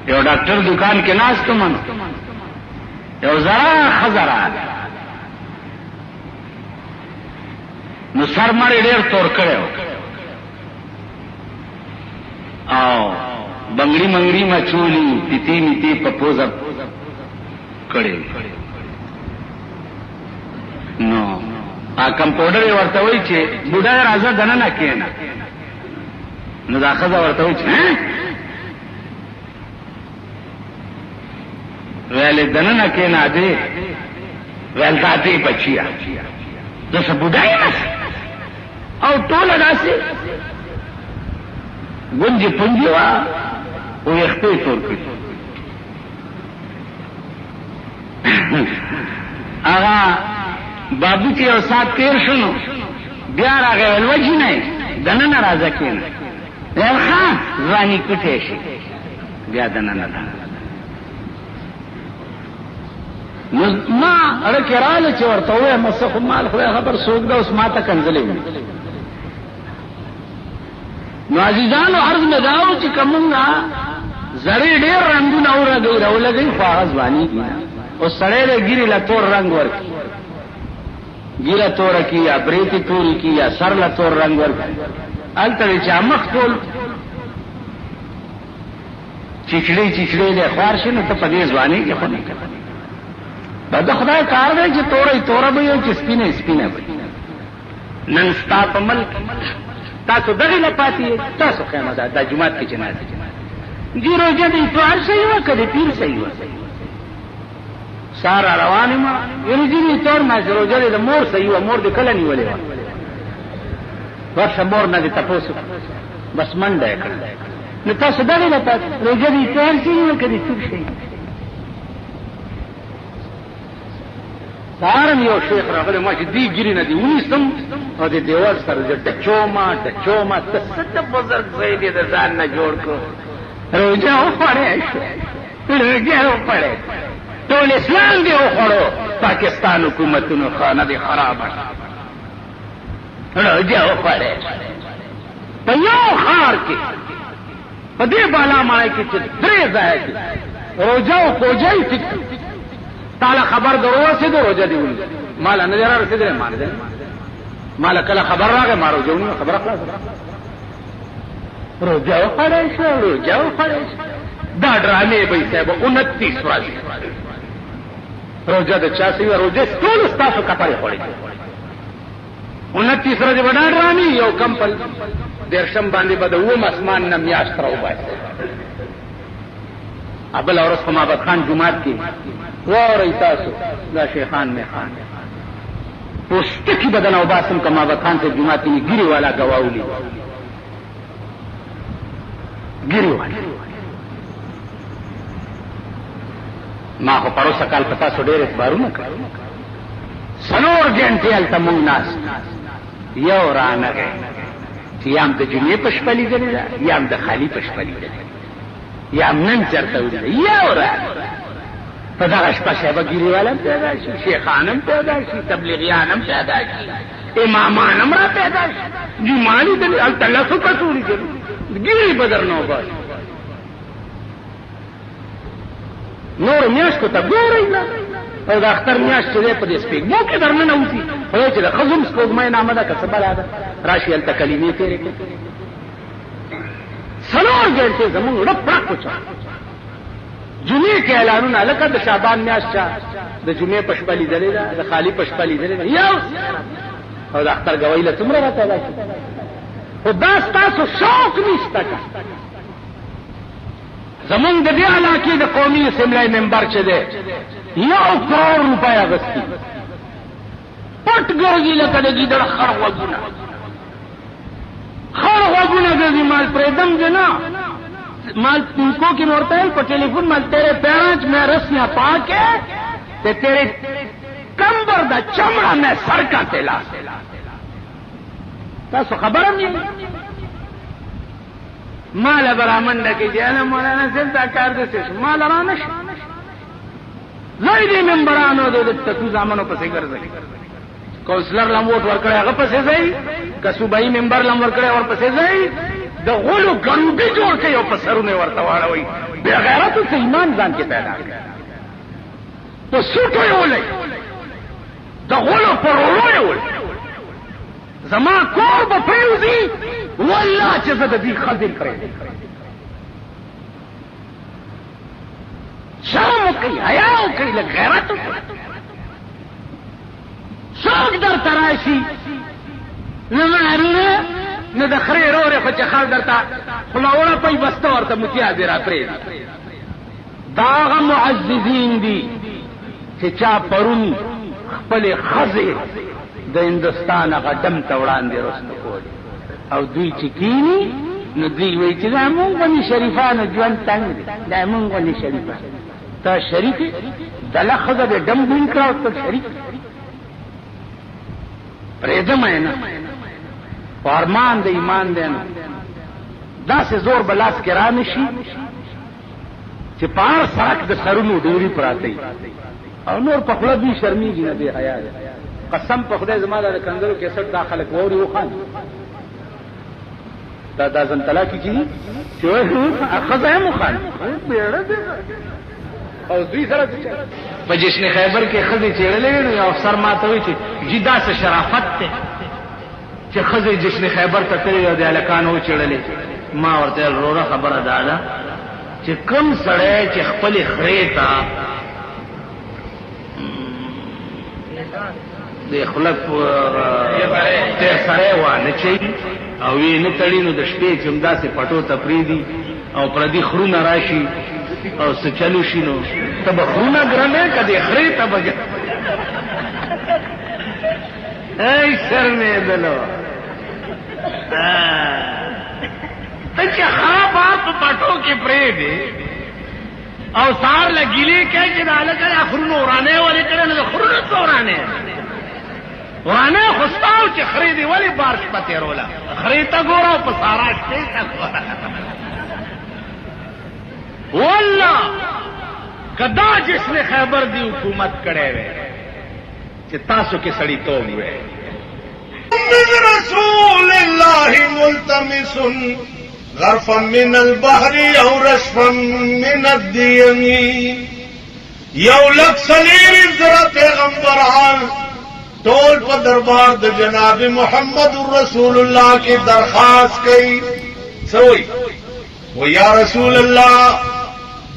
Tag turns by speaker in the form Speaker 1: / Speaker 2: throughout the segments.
Speaker 1: یو ډاکټر دکان کې ناست من یو زرا خزرا نو سر مړی ډېر تور کړی او بنگړي منګړي مچولی پیتی میتی په پوزه کړی نو کمپاوډر یې ورته وایي چې بوډا راځه دننه کېنه نو دا ښځه ورته وایي چې ویلې دننه کېنه دې ویل دا دې بچیا داسې بوډا یم او ټوله داسې گنجی پنجی وا ویختې تور کړي هغه بابو چې یو ساعت تیر شنو بیا راغی ویل وجې نه دننه راځه کېنه ویل ښه ځواني کوټی شي بیا دننه ده ما اړه کې راله چې ورته ووایم څه خو مال خدای خبر څوک ده اوس ما ته کنځلې وي نو عزیزانو عرض مې دا و چې که مونږ زړې ډېر رنګونه راولګوي خو هغه ځوانېږي نه اوس سړی دی ګیرې له تور رنګ ورکړي ګیره توره کړي یا برېتې تورې کړي یا سر له تور رنګ ورکړي هلته دی چې مخ ټول چیچړې چیچړې دی خوار شي نو ته په دې ځوانېږي خو نه کوي د خدای کار دی چې توره توره به یو چې سپینه سپینه به نن ستا په ملک تاسو دغې نه پاتې تاسو خیمه ده دا جومات کې چې ناست دي روژه د اتوار صحیح وه که د پیر صحیح وه سار روان یم یعنې ځینې اتوار نه چې روژه د مور صحیح وه مور دې کله نیولې وه ورشه مور نه دې تپوس بس منډه یې کړه نو تاسو دغې نه پاتې روژه د اتوار صحیح وه که د پیر صحیح سهارم یو شیخ راغلی ما چې دې ګیرې نه دې ونیستم او د دیوال سره زه ډچومه ته څه د بزرګ ځای دې د ځان نه جوړ کړو روژه وخوړی روژه وخوړی ټول اسلام دې وخوړو پاکستان حکومتونو خانه دې خرابه روژه وخوړی په یو ښار کې په دې بالا ماڼۍ کې چې درې ځایه کې روژه او کوجی ټیک تعالی خبر درورسېدو روژه دې ونیسه ماله نه دی را رسېدلی ما نه دی ماله کله خبر راغی ما روژه ونیوه خبره خلاصه روژه وخوړی شو روژه وخوړی شو دا ډرامې به یې صاحب 29 ورځې روژه د چا صحیح وه روژه ټولو ستاسو کپړې خوړې 29 ورځې به دا ډرامې یو کم په 13 باندې به د 9 اسمان نه میاشت راوباسي بل ورځ په محمد خان جومات کې واورئ تاسو دا شیخان میخان پوستکی بدن او باسم که محمد خان سے جماعت میں گری والا گواولی گری والا ما خو پروسه کال پتا سو ډېر اخبارونه کړ سنور ګنټې هلته مونږ ناست یو رانغی چې یم د جمعې په شپه لیدلې ده یم د خالي په شپه لیدلې یم نن چېرته ولیده یو رانغی په دغه شپه صاحبه ګیریوال هم پیدا شي شیخان هم پیدا شي تبلیغیان هم پیدا شي امامان هم را پیدا شي جمعه لیدلې هلته لسو کسو لیدلې ګیرې به در نه وباسي نور میاشتو ته ګورئ نه او د اختر میاشت چې دی په دې سپېږمو کې در ننوځي خدای چې د ښځو هم سپوږمۍ نامه ده که څه بلا ده راشي هلته کلمې تېرې کړي څلور ګنټې زمونږ ړپ پړق وچا جمعې کې اعلانونه لکه د شعبان میاشت چا د جمعې په شپه لیدلې ده د خالي په شپه لیدلې ده یو او د اختر ګوۍ له څومره را پیدا شي خو دا ستاسو شوق نشته که زمونږ د دې علاقې د قومي اسمبلی ممبر چې دی 1 کروڑ روپۍ اخیستي پټ ګرځي لکه د ګیدړ خړ غوږونه ګرځي مال پریدم جو نه مال तुमको की मोड़ता है पर टेलीफोन माल तेरे पैरांच में रस्सियां पाके ते तेरे कंबर दा चमड़ा में सर का तेला تاسو خبرم نه مال برامن دکی جاله مولانا سلطا کار دسه مال رانش زیدی منبرانو د تکو زامنو پسې ګرځي کونسلر لم ووټ ورکړی هغه پسې ځي که صوبایي ممبر لم ورکړی ور پسې ځي د غلو ګروډي جوړ کړي او په سرونه ورته واړوي بې غیرتو ته ایمان ځان کې پیدا کړي په سوټو یې ولئ د غلو په رولو یې ولئ زما کور به پرېوځي والله چې زه د دې خزل کړی شرم وکړئ حیا وکړئ لږ غیرت وکړئ څوک درته راشي نه مارونه نه د خرې رورې خو چې خال درته خوله وړپئ بسته ورته متیازې را پرېږدي دا هغه معززین دي چې چا پرون خپلې ښځې د هندوستان هغه ډم ته وړاندې رسته کولې او دوی چې کیني نو دوی وایي چې دا مونږ غوندې شریفانو ژوند تنګ دی دا مونږ غوندې شریفان ته شریف یې دله ښځه دې ډم ګوین کړه او ته شریف پرېږدم یې نه ارمان د ایمان دی نو داسې زور به لاس کې را نه شي چې په هر سړک د سرونو ډوري پراته او نور په خوله دوی شرمېږي نه بې حیا دی قسم په خدای زما دا د کنځلو کیسټ دا خلک واوري وخاندي دا ځن طلاقي کېږي چې وایي ښځه هم وخاندي بیړه دی او دوی سره په جشن خیبر کې ښځې چېړلې وې نو یو افسر ما ته وایي چې جي داسې شرافت دی چې ښځې جشن خیبر ته تللې او د هلکانو وچېړلې ما ورته ویل وروره خبره دا ده چې کوم سړی چې خپلې خرې ته د خوله تېر سړی وانه چوي او یې نه تړي نو د شپې چې همداسې پټو ته پرېږدي او پردي خرونه راشي او څه چلو شي نو ته به خرونه ګرانې که دې خرې ته به ای شرمېدلو ته چې خراب په پټو کې پرېږدې او سهار له ګیلې کوي چې د هلکه دا خرونه ورانې ولې کړې نو د خرونه څه ورانې ورانې خو ستا و چې خرې دې ولې بار شپه تېروله خرې ته ګوره او په سارا شپې ته ګوره والله که دا جشن خیبر دی حکومت کړی وی چې تاسو کې سړیتوب وی
Speaker 2: من رسول الله ملتمس غرفا من البحر او رشفا من الدیم یو لک سلیر زر پیغمبران ټول په دربار د جناب محمد رسول الله کی درخواست کړي سوئی و یا رسول الله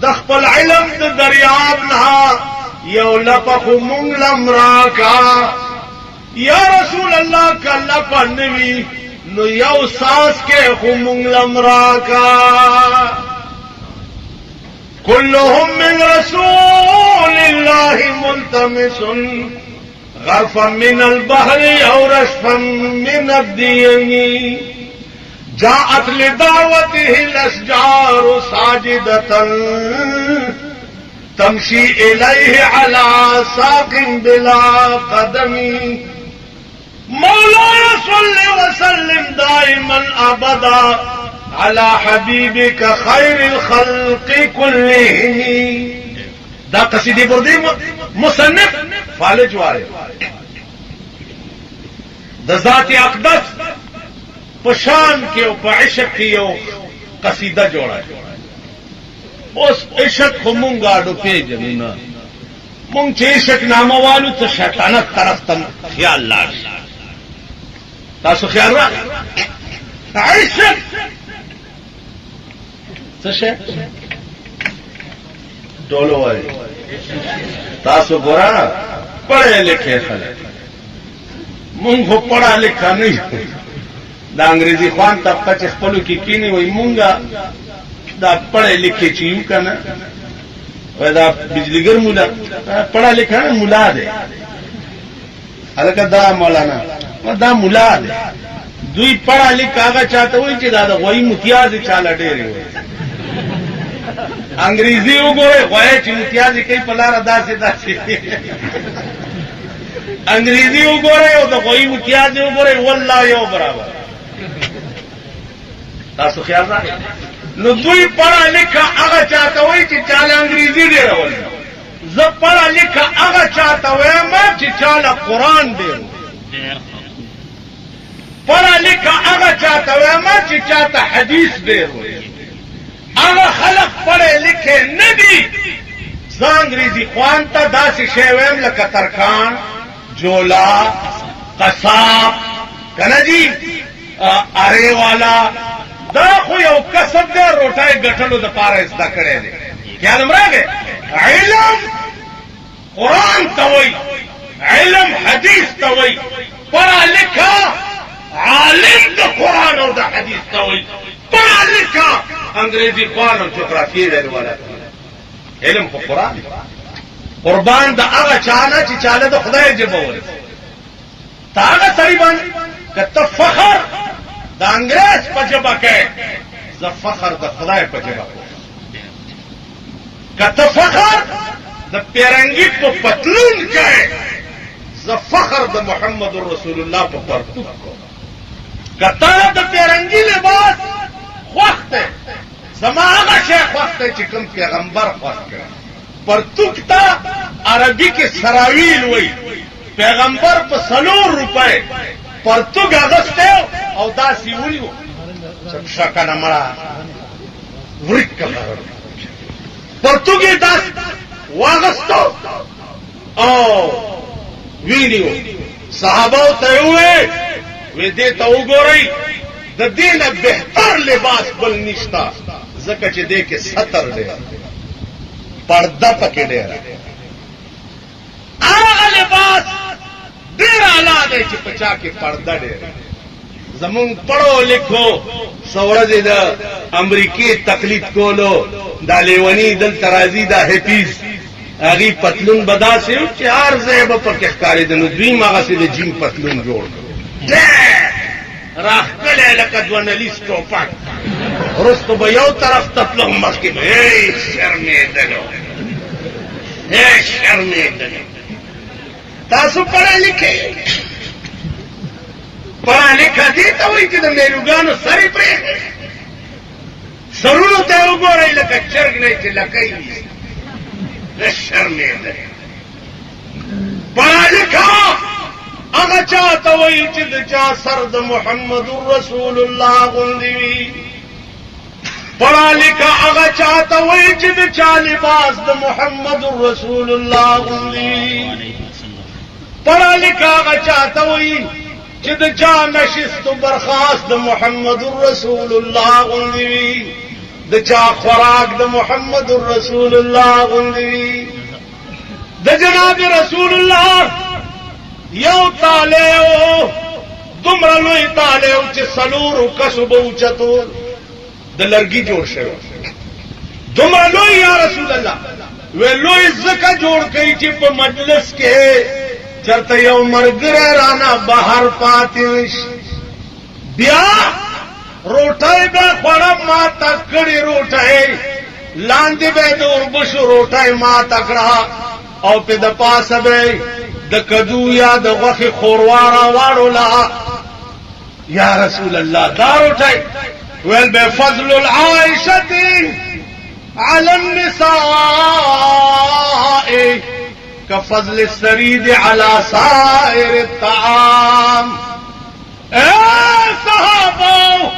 Speaker 2: د خپل علم د دریاب نه یو لپخ مونږ لمرا کا یا رسول الله کله پنوي نو یو ساس کې هم لمرا کا كلهم من رسول الله ملتمس غرفا من البحر او رشفا من الدين جاءت لدعوته الاشجار ساجدة تمشي اليه على ساق بلا قدم مولاي صل وسلم دائما ابدا على حبيبك خير الخلق كلهم دا قصیدی بردی مصنف فالج وارد دا ذات اقدس پشان کې او په عشق کې یو قصیده جوړه اوس عشق خو مونږ اډو پیژنو نه مونږ چې عشق نامه والو ته شیطانت طرف ته خیال لاړ تاسو خیال را عشق څه شي ډولو وایي تاسو ګورا پڑھے لکھے خلک مونږ خو پڑھا لیکھا نه یو دا انګریزي خوان طبقه چې خپلو کې کینی وای مونږه دا پڑھے لکھے چې یو کنه وای دا بجلیګر مولا پڑھا لیکھا نه مولا دی الکه دا مولانا دا مولا دی دوی پڑھا لیکھا هغه چاته وای چې دا غوي متیاز چاله ډېری وای انګریزي وګوره غوي چې متیاز کوي په لار داسې انګریزي وګوره او د غوي متیاز وګوره والله یو برابر تاسو خیال راځي نو دوی پڑھا لیکھا هغه چاته وای چې چاله انګریزي ډېر وای زه پڑھا لیکھا هغه چاته وایم چې چاله قران ډېر पढ़ा लिखा هغه چاته وایم چې چاته حدیث ډېر وایي هغه خلق پڑھے لکھے نه دي زه انګریزي خوان ته داسې شی وایم لکه ترکان جولا قصاب کنه جی اره والا دا خو یو کسب دی روټای ګټلو د پاره زده کړی دی خیال مرغه علم قرآن ته وایي علم حدیث ته وایي پڑھا لکھا عالم د قرآن او د حدیث ته وایي پڑھا لکھا انګریزي خوان او جغرافیې ویل والا علم په قرآن قربان د هغه چانه چې چاله د خدای جبه ولې تا هغه سړي باندې کته فخر د انګریز په جبه کې ز فخر د خدای په جبه کته فخر د پیرنګي په پتلون کې ز فخر د محمد رسول الله په پرتوک کو کته د پیرنګي لباس وخت زما هغه شیخ وخت چې کوم پیغمبر وخت کړ پرتوک تا عربي کې سراویل وای پیغمبر په 3 روپے پرتوک اغسته او داسې ویلو چې شکه مړه ورک پرتوګي داس واغستو او ویډیو صحابه ته وې دې ته وګورئ د دینه بهتر لباس بل نشتا زکه چې دې کې ستر دی پرده پکې ډېر هغه لباس ډېر اعلی دی چې پچا کې پرده ډېر زمون پړو لیکو سورځي د امریکای تقلید کولو دا لیونی دل ترازی دا هپیز هغه پتلون بداسه چې هر ځای په پکې ښکارې د نو دوی ماغه سي د جیم پتلون جوړ راخله لکه دونلیس ټوپک ورستو به یو طرف تطلق مخکې به شرمېدلو تاسو پڑھے لکھے پڑھا لکھا دي ته وایي چې د میلوګانو سرې پرې سرونو ته وګورئ لکه چرګ نه چې لکۍ وي شرمېدل پڑھا لکھا هغه چاته وایي چې د چا سر د محمد رسول الله غوندې وي پڑھا لکھا هغه چاته وایي چې د چا لباس د محمد رسول الله غوندې وي پڑھا لکھا هغه چاته وایي چې د چا نشست و برخاست د محمد رسول الله غوندې وي د چا خوراک د محمد رسول الله غوندې وي د جناب رسول الله یو تالیو دومره لوی تالیو چې څلورو کسو به اوچتو د لرګي جوړ شوی دومره لوی یا رسول الله وی لوی ځکه جوړ کړي چې په مجلس کې چرته یو مرګره رانا بهر پاتې بیا روټای به خوړه ما تکړی روټای لاندې به د اوربشو روټای ما تکړه او په د پاسه به د کدو یا د غوښې خوروارا واړولا یا رسول الله دا روټای ویل به فضل العائشه على النساء كفضل السريد على سائر الطعام اے صحابه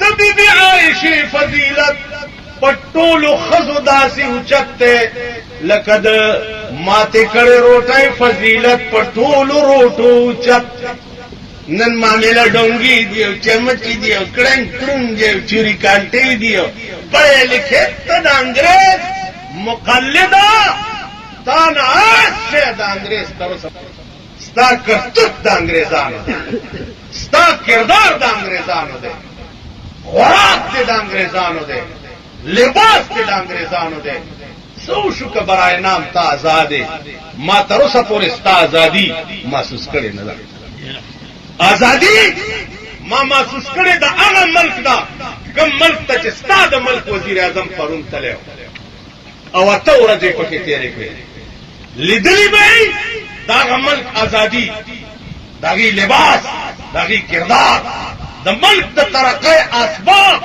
Speaker 2: د بی عائشه فضیلت پټولو خزو داسي اوچته لکه د ماته کړه روټای فضیلت پټولو روټو اوچت نن معاملہ ډونګي دیو چمچي دیو کړنګ کړنګ دیو چوری کانټي دیو پڑھے لکھے ته د انګريز مقلدا تا نه شه د انګريز تر ستا کرتوت د انګريزانو ستا کردار د انګريزانو دی خوراک د انګريزانو دی لباس د انګريزانو دی سو شو که برای نام تا آزادې ما تر اوسه پورې ستا ازادي محسوس کړې نه ده ازادي ما محسوس کړې د هغه ملک دا کوم ملک ته چې ستا د ملک وزیر اعظم پرون تللی او اته ورځې پکې تېرې کړې لیدلی به د هغه ملک ازادي د هغې لباس د هغې کردار د ملک د ترقۍ اسباب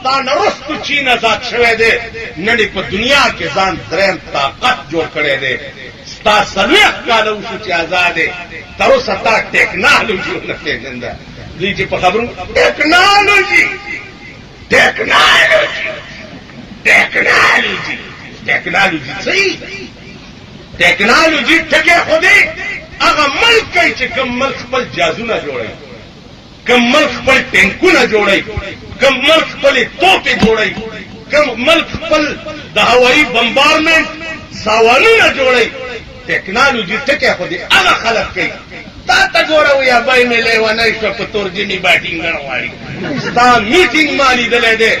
Speaker 2: تا نرستو چین آزاد شوی دی نن په دنیا کې ځان دریم طاقت جوړ کړی دی ستا 40 کاله وشو چې آزاد دی تر اوسه تا ټیکنالوژي ونه پېژنده د دوی چې په خبرو ټیکنالوژي صحیح ټیکنالوژي ټکي خو دې هغه ملک کوي چې کوم ملک خپل جازونه جوړوي، کوم ملک خپل ټینکونه جوړوي، کوم ملک خپل توپې جوړوي، کوم ملک خپل د هوایي بمبارمنټ ساوانونه جوړوي. ټیکنالوژي ټکي خو دې هغه خلک کوي. تا ته ګوره ویا بای مې لیونی شوه په تورجني باټینګر غواړي. ستا میټینګ ما لیدلی دی،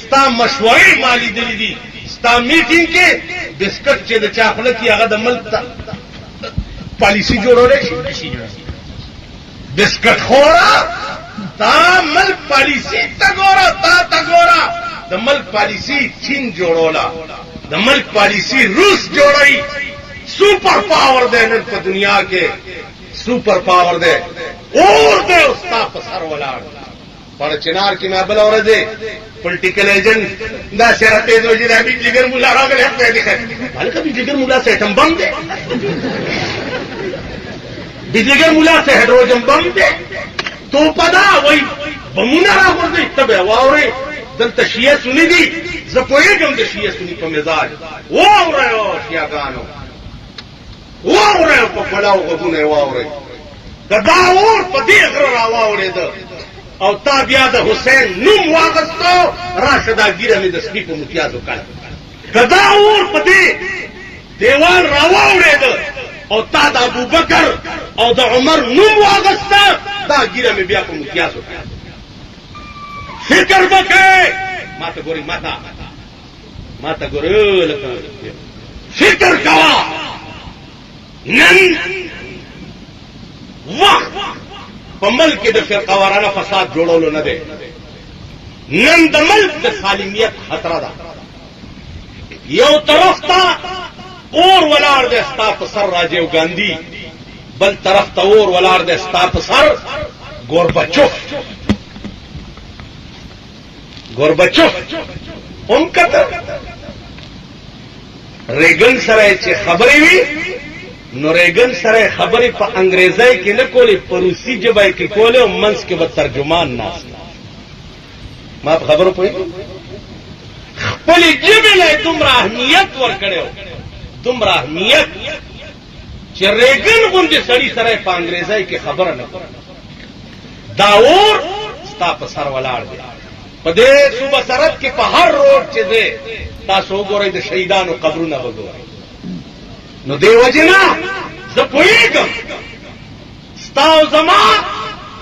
Speaker 2: ستا مشورې ما لیدلي دي. ستا میټینګ کې بسکټ چې د چا خوله کې هغه د ملک پالیسي جوړولی شي. بسکټ خوره تا ملک پالیسي ته ګوره، تا ته ګوره د ملک پالیسي چین جوړوله، د ملک پالیسي روس جوړوي. سپر پاور دی نن په دنیا کې، سپر پاور دی، اور دی استا په سر ولاړ. پر چنار کې ما بل ورځې پولیټیکل ایجنټ دا سره تیز وځي دا بیجګر مولا راغلی خپل دی هلکه بیجګر مولا سیټم بم دی، بیجګر مولا سے هډروجن بم دی. تو پدا وای بمونه راغورځي تبه واوري دلته شیعه سنی دي. زه پوهېږم د شیعه سنی په مزاج. واورئ شیعهګانو، واورئ په پلاو غوږونه یې واورئ. که دا اور په دې غره را واورېده او تا بیا د حسین نوم واغستو، راشه دا ګیره مې د سپي په متیازو کړه. که دا اور په دې دیوال را واورېده او تا د ابوبکر او د عمر نوم واغسته، دا ګیره مې بیا په متیازو کړه. فکر وکړئ، ما ته ګورئ، ما ته ګورئ، لکه فکر کوه. نن وخت په ملک کې د فرقه وارانه فساد جوړولو نه دی. نن د ملک د سالمیت خطره ده. یو طرف ته اور ولاړ دی ستا په سر راجیو ګاندھی، بل طرف ته اور ولاړ دی ستا په سر ګوربچوف. هم کته ریګن سره چې خبرې وي نو ریګن سره خبرې په انګریزۍ کې نه کولې، په روسي ژبه کې کولې او منځ کې به ترجمان ناست. ما په خبرو پوهېږم. خپلې ژبې له دومره اهمیت ورکړی و، دومره اهمیت چې ریګن غوندې سړي سره په انګریزۍ کې خبره نه کوي. دا اور ستا په سر ولاړ دی. په دې صوبه سرحد کې په هر روډ چې دی تاسو وګورئ د شهیدانو قبرونه به ګورئ. نو دې وجې نه زه پوهېږم ستا او زما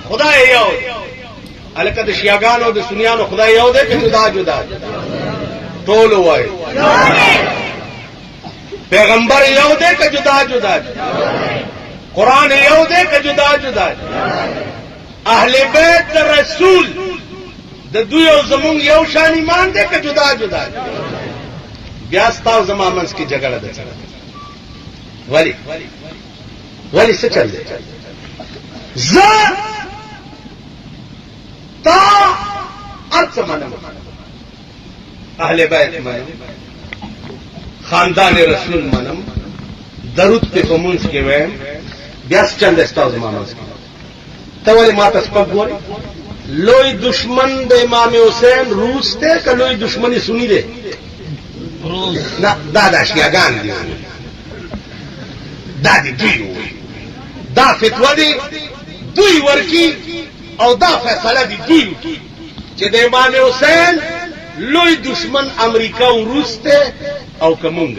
Speaker 2: خدای یو دی. هلکه د شیعهګانو او د سنیانو خدای یو دی که جدا جدا دی؟ ټول ووایي. پیغمبر یو دی که جدا جدا دی؟ قرآن یو دی که جدا جدا دی؟ اهل بیت د رسول د دوی او زمونږ یو شان ایمان دی که جدا جدا دی؟ بیا ستا او زما منځ کې جګړه ده. ولی څه چل دی؟ زه تا هر څه منم، اهل بیت منم، خاندان رسول منم، درود پې په مونځ کې وایم. بیا څه چل دی ستا او زما منځ کې؟ ته ولې ما ته سپک ګورې؟ لوی دشمن د امام حسین روس دی که لوی دشمن سنی دی؟ نه، دا شیعهګان دي، دا دی دوی ووایي. دا فتوا دی دوی ورکی او دا فیصله دی دوی وکړي چې د امام حسین لوی دشمن امریکا او روس دی او که مونږ.